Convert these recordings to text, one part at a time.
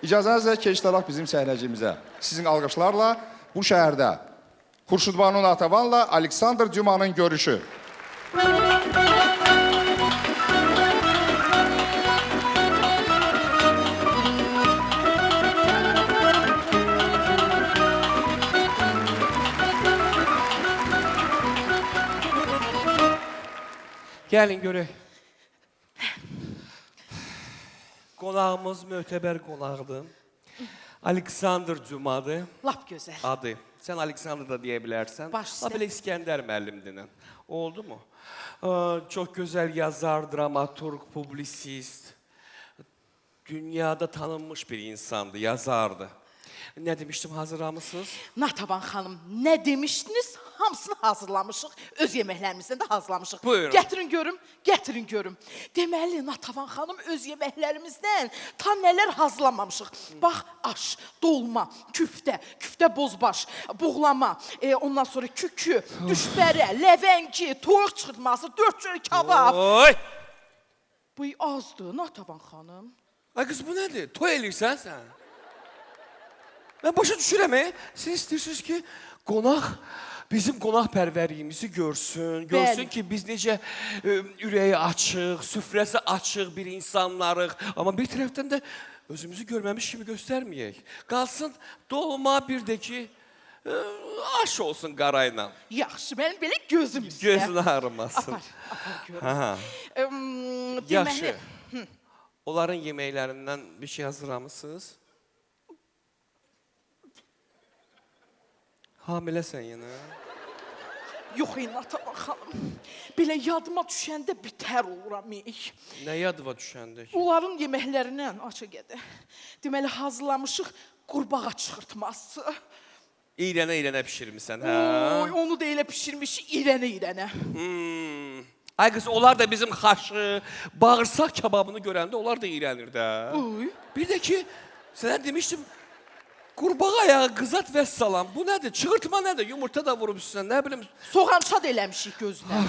İcazənizlə keçlərək bizim səhnəcimizə. Sizin alqışlarla bu şəhərdə Xurşudbanu Natavanla Aleksandr Dümanın görüşü. Gəlin görək. Qonağımız mötəbər qonaqdır. Aleksandr Dümadır. Lap gözəl. Adı. Sən Aleksandr da deyə bilərsən. Baş üstə. Belə İskəndər müəllimdir. Oldu mu? Çox gözəl yazar, dramaturg, publisist. Dünyada tanınmış bir insandı, yazardı. Nə demişdim, hazırlamışsınız? Natavan xanım, nə demişdiniz? Hamısını hazırlamışıq. Öz yeməklərimizdən də hazırlamışıq. Buyurun. Gətirin görüm, gətirin görüm. Deməli, Natavan xanım öz yeməklərimizdən tam nələr hazırlamamışıq. Bax, aş, dolma, küftə, küftə bozbaş, buğlama, ondan sonra kükü, düşbərə, ləvəngi, toyuq çıxırtması, 4 cür kebab. Oy! Bu azdır, Natavan xanım. Ay qız, bu nədir? Toy eləyirsən sən? Mən başa düşürəm, siz istəyirsiniz ki, qonaq bizim qonaqpərvərliyimizi görsün, görsün ki, biz necə ürəyi açıq, süfrəsi açıq bir insanlarıq. Amma bir tərəfdən də özümüzü görməmiş kimi göstərməyək. Qalsın dolma bir də ki, aş olsun qarayla. Yaxşı, mənim belə gözüm istəyir. Gözün ağrımasın. Apar görüm. Yaxşı. Onların yeməklərindən bir şey hazırlamışsınız? Hamiləsən yenə? Yox, Natavan xanım. Belə yadıma düşəndə bitər oluram. Nə yadıma düşəndə ki? Onların yeməklərindən açıq edə. Deməli, hazırlamışıq qurbağa çıxırtması. İyrənə pişirmişsən, hə? Oy, onu da elə pişirmişik, irənə. Ay qız, onlar da bizim xaşı, bağırsaq kebabını görəndə onlar da iyrənir də. Oy. Bir də ki, sənə demişdim, qurbağa ayağı qızat və salam. Bu nədir? Çığırtma nədir? Yumurta da vurubsan, nə bilim. Soğançad eləmişik gözünə.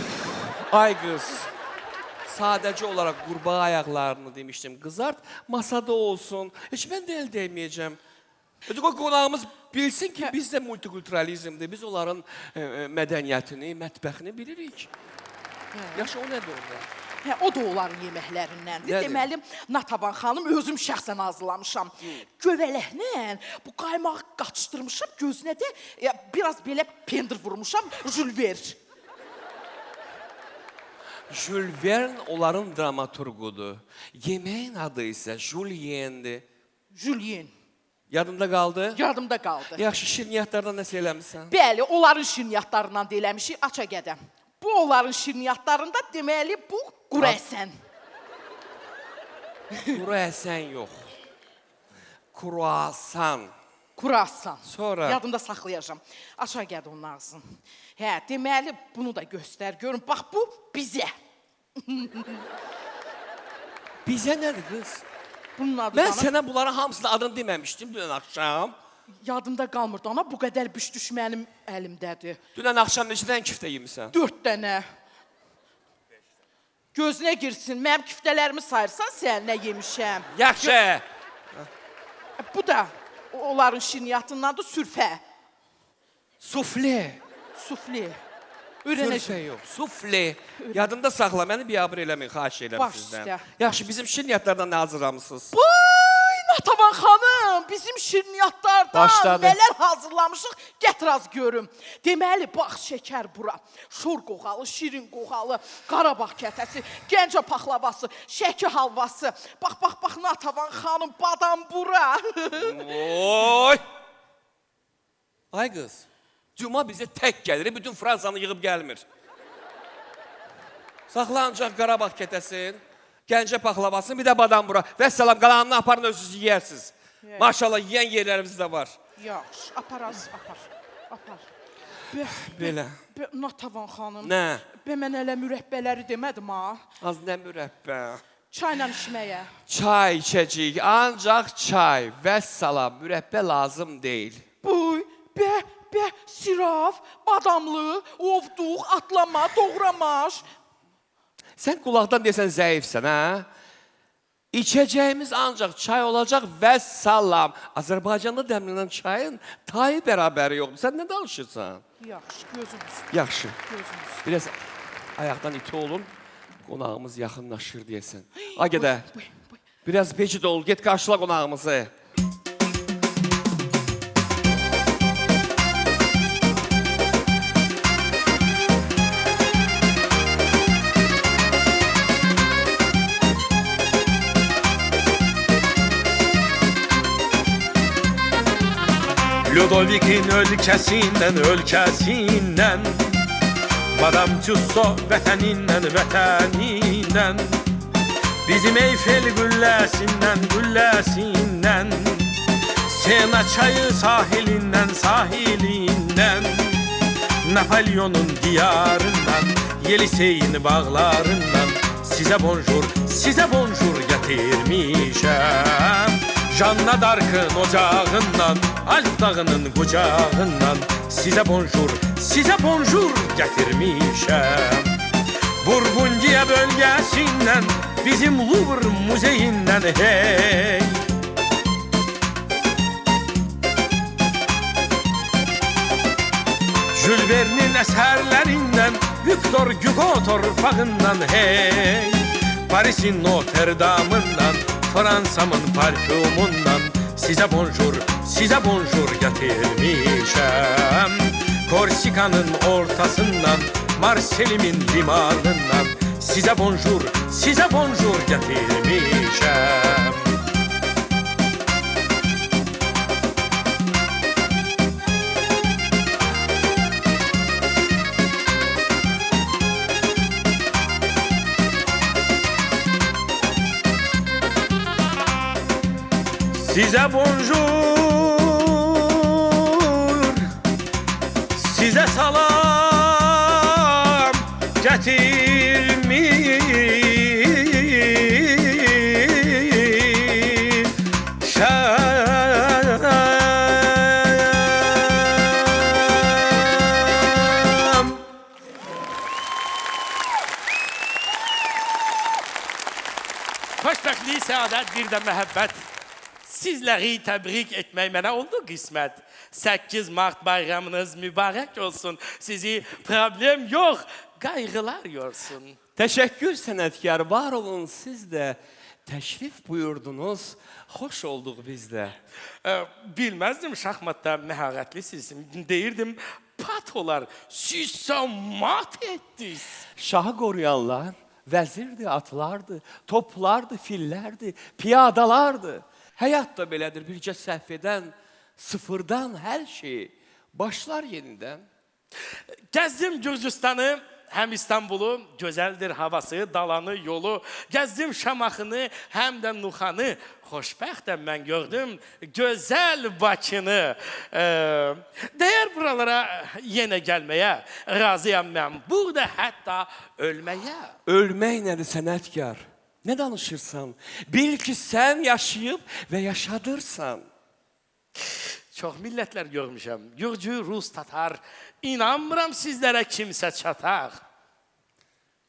Ay qız, sadəcə olaraq qurbağa ayaqlarını demişdim, qızart, masada olsun. Heç mən də el dəyməyəcəm. Qonağımız bilsin ki, biz də multikulturalizmdir. Biz onların mədəniyyətini, mətbəxini bilirik. Yaxşı, o nədir orada? Hə, o da onların yeməklərindəndir. Nədir? Deməli, Natavan xanım özüm şəxsən hazırlamışam. Gövələklə bu qaymağı qaçışdırmışam, gözünə də biraz belə pendir vurmuşam, Jülver. Jülvern onların dramaturqudur. Yeməyin adı isə Julyendir. Julien. Yadında qaldı? Yadımda qaldı. Yaxşı, şirniyyatlardan nəsə eləmişsən? Bəli, onların şirniyyatlarından deyiləmişik, aça qədəm. Bu onların şirniyyatlarında deməli bu quru əsən. Quru əsən yox. Kruasan. Kurasan. Sonra? Yadımda saxlayacağam. Aşağı gəd onun ağzını. Hə, deməli bunu da göstər. Görün, bax bu bizə. Bizə nədir qız? Bunun adı Mən bana sənə bunların hamısının adını deməmişdim dünən axşam. yadımda qalmırdı. Ana bu qədər büş-düş mənim əlimdədir. Dünən axşam neçə dənə küftə yemisən? 4 dənə. Gözünə girsin. Mənim küftələrimi sayırsan sən nə yemişəm. Yaxşı. Bu da onların şirniyyatındandır, sürfə. Sufle. Sufli. Sürfə Öyrənəcəm. yox, sufle. Yadında saxla, məni biabır eləməyin, xahiş edirəm Baş sizdən. üstə. Yaxşı, bizim şirniyyatlardan nə hazırlamısınız? Vay, Natavan xanım, bizim şirniyyatlardan Başladı. nələr hazırlamışıq, gətir az görüm. Deməli, bax, şəkər bura, şor qoğalı, şirin qoğalı, Qarabağ kətəsi, Gəncə paxlavası, şəki halvası. Bax, Natavan xanım, badam bura. Oy! Ay qız, Cuma bizə tək gəlir, bütün Fransanı yığıb gəlmir. Saxla ancaq Qarabağ kətəsin, Gəncə paxlavasını, bir də badam bura. Vəssalam, qalanını aparın, özünüz yeyərsiniz. Maşallah, yiyən yerlərimiz də var. Yaxşı, apar. Belə. Natavan xanım. Nə? Mən elə mürəbbələri demədim ha. Az nə mürəbbə. Çayla içməyə. Çay içəcəyik, ancaq çay. Vəssalam, mürəbbə lazım deyil. Buy, siraf, badamlı, ovduq, atlama, doğramaş. Sən qulaqdan desən zəifsən, hə? İçeceğimiz ancak çay olacak ve salam. Azerbaycan'da dəmlənən çayın tayı bərabəri yoxdur. Sən nə danışırsan? Yaxşı, gözünüz. Yaxşı. Gözünüz. Biraz ayaqdan iti olun. Qonağımız yaxınlaşır deyəsən. A gedə. Biraz becid ol. Get qarşıla qonağımızı. Ludovik'in ülkesinden Madam Tussauds vətənindən Bizim Eyfel gülləsindən Sena çayı sahilindən Napolyonun diyarından Yelisey'in bağlarından Sizə bonjour gətirmişəm Janna Dark'ın ocağından Alp dağının qucağından Sizə bonjour gətirmişəm Burgundiya bölgəsindən Bizim Louvre muzeyindən hey Jules Verne'in əsərlərindən Victor Hugo torpağından hey Paris'in Notre Dame'ından Fransa'mın parfümundan Sizə bonjour gətirmişəm Korsikanın ortasından Marselim'in limanından Sizə bonjour gətirmişəm Sizə bonjour, sizə salam gətirmişəm. Xoşbəxtlik, səadət, bir də məhəbbət. Sizləri təbrik etmək mənə oldu qismət. 8 Mart bayramınız mübarək olsun. Sizi problem yox, qayğılar yorsun. Təşəkkür sənətkar, var olun siz də. Təşrif buyurdunuz, xoş olduq biz də. Bilməzdim şahmatda məharətlisiniz. Deyirdim, pat olar, sizsə mat etdiniz. Şahı qoruyanlar vəzirdi, atlardı, toplardı, fillərdi, piyadalardı. Həyat da belədir, bircə səhv edən, sıfırdan hər şeyi başlar yenidən. Gəzdim Gürcüstanı, həm İstanbulu, gözəldir havası, dalanı, yolu. Gəzdim Şamaxını, həm də Nuxanı. Xoşbəxtəm mən gördüm gözəl Bakını. Dəyər buralara yenə gəlməyə, razıyam mən burada hətta ölməyə. Ölmək nədir sənətkar? Nə danışırsan? Bil ki, sən yaşayıb və yaşadırsan. Çox millətlər görmüşəm. Gürcü, Rus, Tatar. İnanmıram sizlərə kimsə çatar.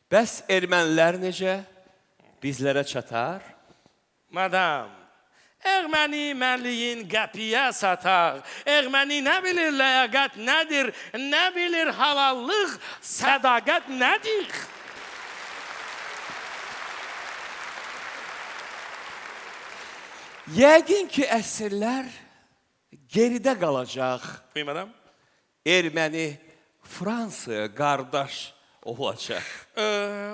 Bəs ermənilər necə? Bizlərə çatar? Madam, erməni mənliyin qəpiyə satar. Erməni nə bilir ləyaqət nədir? Nə bilir halallıq, sədaqət nədir? Yəqin ki, əsrlər geridə qalacaq. Buyurmadam. Erməni Fransaya qardaş olacaq.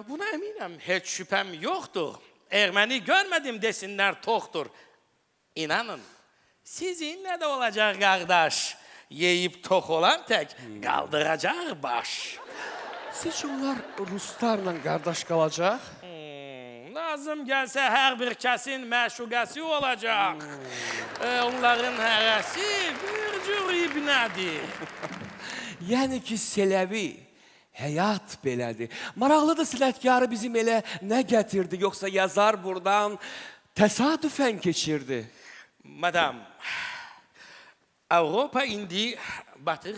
Buna əminəm, heç şübhəm yoxdur. Erməni görmədim desinlər toxdur. İnanın, sizinlə də olacaq qardaş. Yeyib tox olan tək qaldıracaq baş. Siz onlar Ruslarla qardaş qalacaq? Lazım gəlsə hər bir kəsin məşuqəsi olacaq. Onların hərəsi bir cür ibnədir. Yəni ki, Selevi, həyat belədir. Maraqlıdır sənətkarı bizim elə nə gətirdi, yoxsa yazar buradan təsadüfən keçirdi? Madam, Avropa indi batır,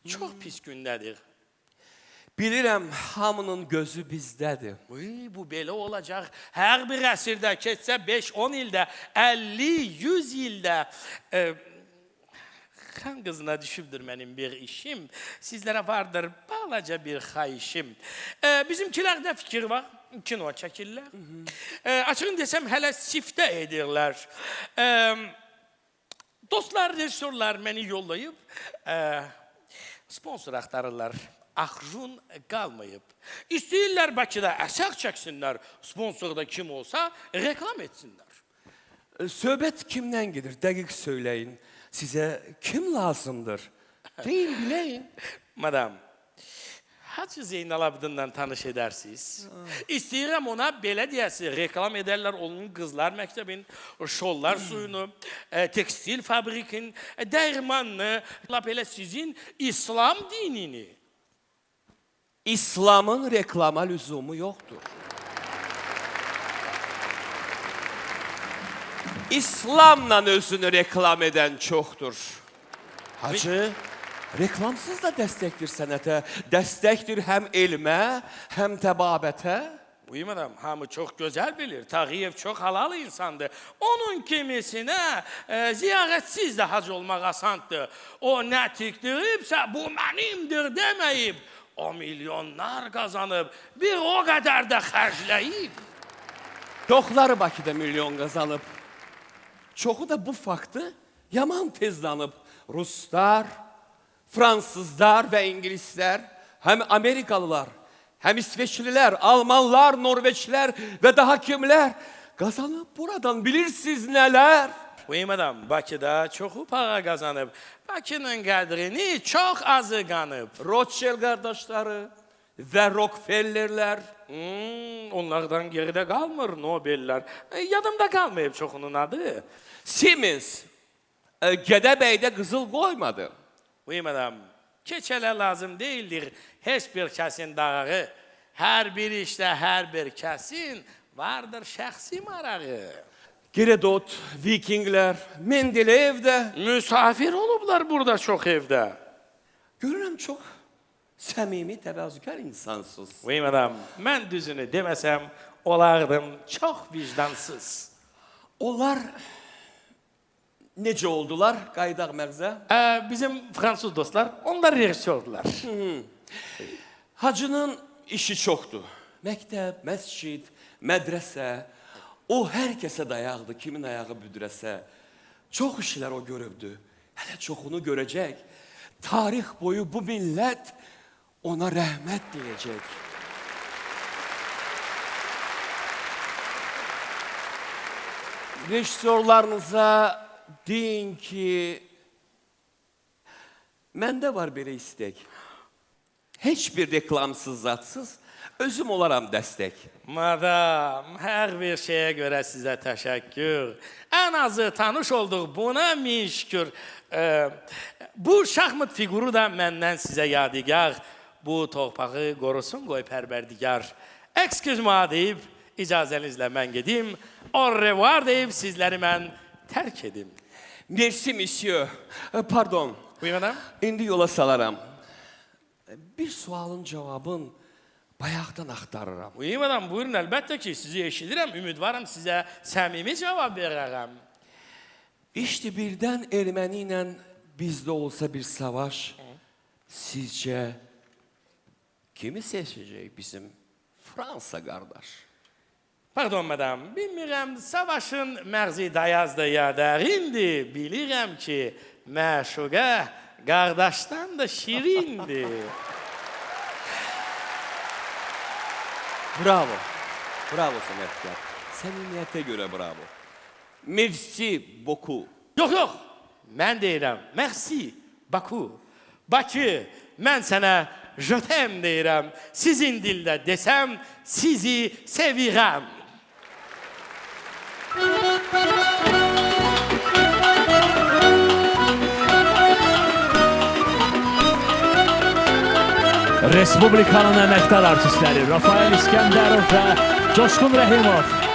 çox pis gündədir. Bilirəm, hamının gözü bizdədir. Uy, bu belə olacaq. Hər bir əsrdə, keçsə 5-10 ildə, 50-100 ildə. Xan qızına düşübdür mənim bir işim. Sizlərə vardır balaca bir xahişim. Bizimkilərdə fikir var, kino çəkirlər. Açığın desəm, hələ siftə edirlər. Dostlar, rejissorlar məni yollayıb, sponsor axtarırlar. Axjun qalmayıb. İstəyirlər Bakıda əsər çəksinlər, sponsorda kim olsa reklam etsinlər. Söhbət kimdən gedir? Dəqiq söyləyin. Sizə kim lazımdır? Deyin, biləyin. Madam, Hacı Zeynalabdinlə tanış edərsiniz. İstəyirəm ona belə deyəsi, reklam edərlər onun qızlar məktəbin, şollar suyunu, tekstil fabrikin, dəyirmanını, lap elə sizin İslam dinini. İslamın reklama lüzumu yoxdur. İslamla özünü reklam edən çoxdur. Hacı, reklamsız da dəstəkdir sənətə, dəstəkdir həm elmə, həm təbabətə. Buyum adam, hamı çox gözəl bilir. Tağıyev çox halal insandır. Onun kimisinə ziyarətsiz də hac olmaq asandır. O nə tikdiribsə, bu mənimdir deməyib. O milyonlar qazanıb, bir o qədər də xərcləyib. Çoxları Bakıda milyon qazanıb. Çoxu da bu faktı yaman tez danıb. Ruslar, Fransızlar və İngilislər, həm Amerikalılar, həm İsveçlilər, Almanlar, Norveçlər və daha kimlər qazanıb buradan bilirsiniz nələr? Buyum adam, Bakıda çoxu para qazanıb. Bakının qədrini çox azı qanıb. Rothschild qardaşları və Rockefellerlər. Onlardan geridə qalmır Nobellər. Yadımda qalmayıb çoxunun adı. Siemens, Gədəbəydə qızıl qoymadı. Buyum adam, keçələ lazım deyildir heç bir kəsin dağı. Hər bir işdə hər bir kəsin vardır şəxsi marağı. Herodot, Vikinglər, Mendeleyev də. Müsafir olublar burada çox evdə. Görürəm çox səmimi, təvazökar insansınız. Buyum adam, mən düzünü deməsəm, olardım çox vicdansız. Onlar necə oldular qaydaq məğzə? Bizim Fransız dostlar, onlar rejissordular. Hacının işi çoxdur. Məktəb, məscid, mədrəsə. O hər kəsə dayaqdır, kimin ayağı büdrəsə. Çox işlər o görübdü. Hələ çoxunu görəcək. Tarix boyu bu millət ona rəhmət deyəcək. Rejissorlarınıza deyin ki, məndə var belə istək. Heç bir reklamsız, zatsız, özüm olaram dəstək. Madam, hər bir şeyə görə sizə təşəkkür. Ən azı tanış olduq, buna min şükür. Bu şahmat figuru da məndən sizə yadigar. Bu torpağı qorusun qoy pərverdigar. Excuse-moi deyib, icazənizlə mən gedim. Au revoir deyib, sizləri mən tərk edim. Merci, monsieur. Pardon. Buyurun adam. İndi yola salaram. Bir sualın cavabın bayaqdan axtarıram. Buyurun adam, buyurun. Əlbəttə ki, sizi eşidirəm, ümidvarım sizə səmimi cavab verərəm. İşte birdən erməni ilə bizdə olsa bir savaş, sizcə kimi seçəcək bizim Fransa qardaş? Pardon, madam, bilmirəm, savaşın mərzi dayazdır ya dərindir. Bilirəm ki, məşuqə qardaşdan da şirindir. Bravo. Bravo sənətkar. Səmimiyyətə görə bravo. Merci beaucoup. Yox, yox, mən deyirəm, merci, Baku. Bakı, mən sənə je t'aime deyirəm. Sizin dildə desəm, sizi sevirəm. Respublikanın əməkdar artistləri Rafael İskəndərov və Coşqun Rəhimov